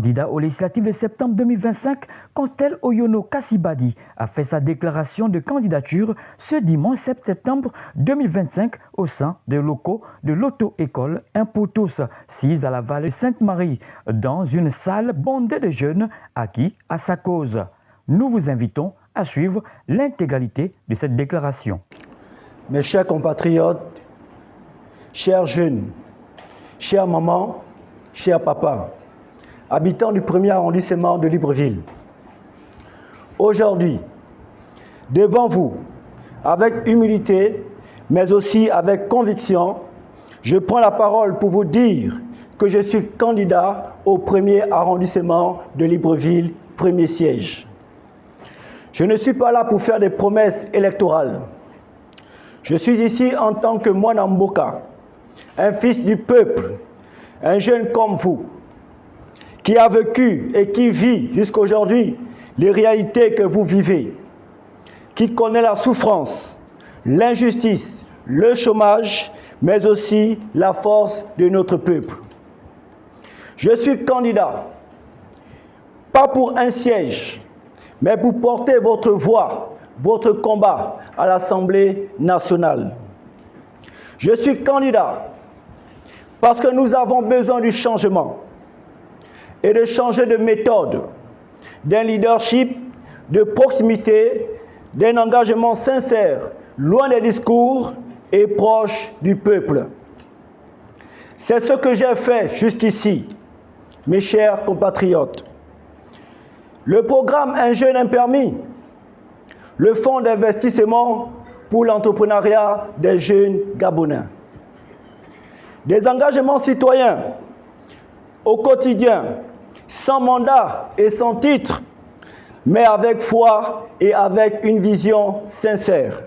Candidat aux législatives de septembre 2025, Constel Oyono Kassibadi a fait sa déclaration de candidature ce dimanche 7 septembre 2025 au sein des locaux de l'auto-école Impotos 6 à la vallée Sainte-Marie, dans une salle bondée de jeunes acquis à sa cause. Nous vous invitons à suivre l'intégralité de cette déclaration. Mes chers compatriotes, chers jeunes, chères mamans, chers papas, habitants du 1er arrondissement de Libreville, aujourd'hui, devant vous, avec humilité, mais aussi avec conviction, je prends la parole pour vous dire que je suis candidat au 1er arrondissement de Libreville, premier siège. Je ne suis pas là pour faire des promesses électorales. Je suis ici en tant que Mwana Mboka, un fils du peuple, un jeune comme vous, qui a vécu et qui vit jusqu'aujourd'hui les réalités que vous vivez, qui connaît la souffrance, l'injustice, le chômage, mais aussi la force de notre peuple. Je suis candidat, pas pour un siège, mais pour porter votre voix, votre combat à l'Assemblée nationale. Je suis candidat parce que nous avons besoin du changement et de changer de méthode, d'un leadership de proximité, d'un engagement sincère, loin des discours et proche du peuple. C'est ce que j'ai fait jusqu'ici, mes chers compatriotes. Le programme Un jeune, un permis, le fonds d'investissement pour l'entrepreneuriat des jeunes Gabonais. Des engagements citoyens au quotidien, sans mandat et sans titre, mais avec foi et avec une vision sincère.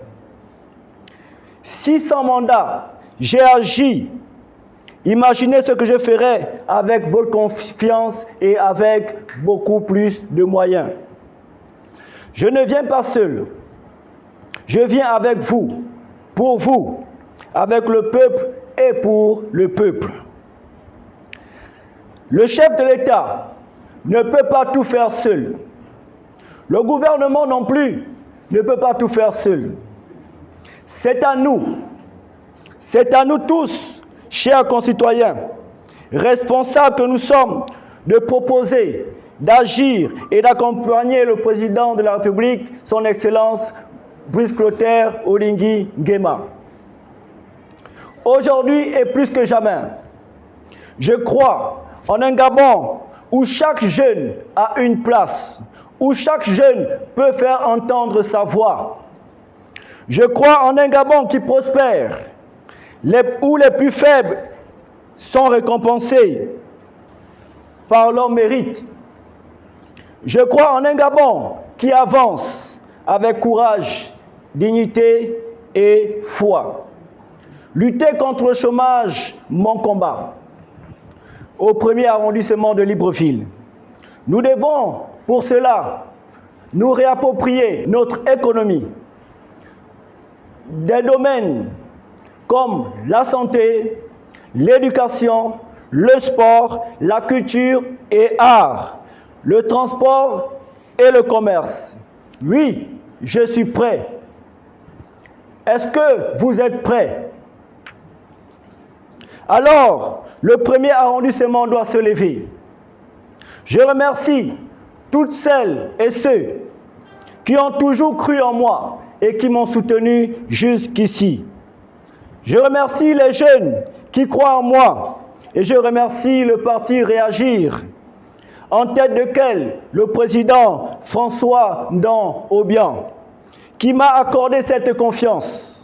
Si sans mandat, j'ai agi, imaginez ce que je ferais avec votre confiance et avec beaucoup plus de moyens. Je ne viens pas seul, je viens avec vous, avec le peuple et pour le peuple. Le chef de l'État ne peut pas tout faire seul. Le gouvernement non plus ne peut pas tout faire seul. C'est à nous tous, chers concitoyens, responsables que nous sommes, de proposer, d'agir et d'accompagner le président de la République, son Excellence Brice Clotaire Oligui Nguema. Aujourd'hui et plus que jamais, je crois en un Gabon où chaque jeune a une place, où chaque jeune peut faire entendre sa voix. Je crois en un Gabon qui prospère, où les plus faibles sont récompensés par leur mérite. Je crois en un Gabon qui avance avec courage, dignité et foi. Lutter contre le chômage, mon combat. Au 1er arrondissement de Libreville, nous devons, pour cela, nous réapproprier notre économie. Des domaines comme la santé, l'éducation, le sport, la culture et art, le transport et le commerce. Oui, je suis prêt. Est-ce que vous êtes prêts? Alors, le 1er arrondissement doit se lever. Je remercie toutes celles et ceux qui ont toujours cru en moi et qui m'ont soutenu jusqu'ici. Je remercie les jeunes qui croient en moi et je remercie le parti Réagir, en tête duquel le président François Ndan Obiang, qui m'a accordé cette confiance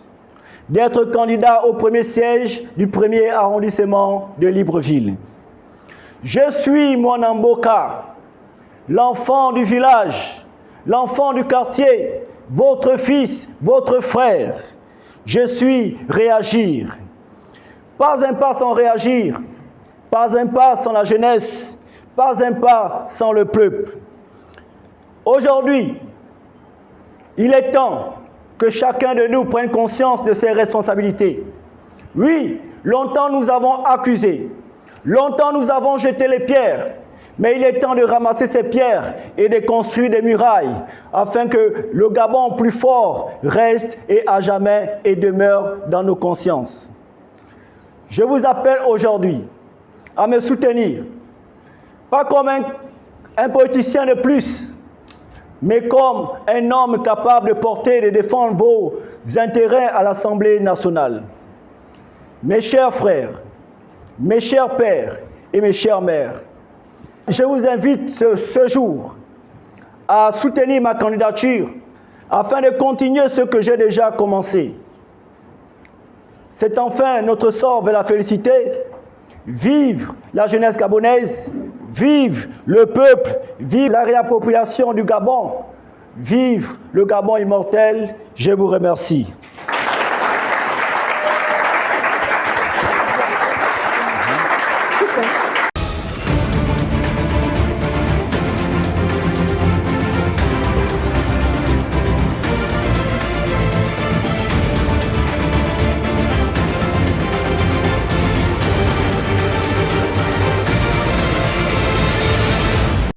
d'être candidat au premier siège du 1er arrondissement de Libreville. Je suis Mwana Mboka, l'enfant du village, l'enfant du quartier, votre fils, votre frère. Je suis Réagir. Pas un pas sans Réagir, pas un pas sans la jeunesse, pas un pas sans le peuple. Aujourd'hui, il est temps que chacun de nous prenne conscience de ses responsabilités. Oui, longtemps nous avons accusé, longtemps nous avons jeté les pierres, Mais il est temps de ramasser ces pierres et de construire des murailles afin que le Gabon plus fort reste et à jamais et demeure dans nos consciences. Je vous appelle aujourd'hui à me soutenir, pas comme un politicien de plus, mais comme un homme capable de porter et de défendre vos intérêts à l'Assemblée nationale. Mes chers frères, mes chers pères et mes chères mères, je vous invite ce jour à soutenir ma candidature afin de continuer ce que j'ai déjà commencé. C'est enfin notre sort vers la félicité. Vive la jeunesse gabonaise, vive le peuple, vive la réappropriation du Gabon, vive le Gabon immortel. Je vous remercie.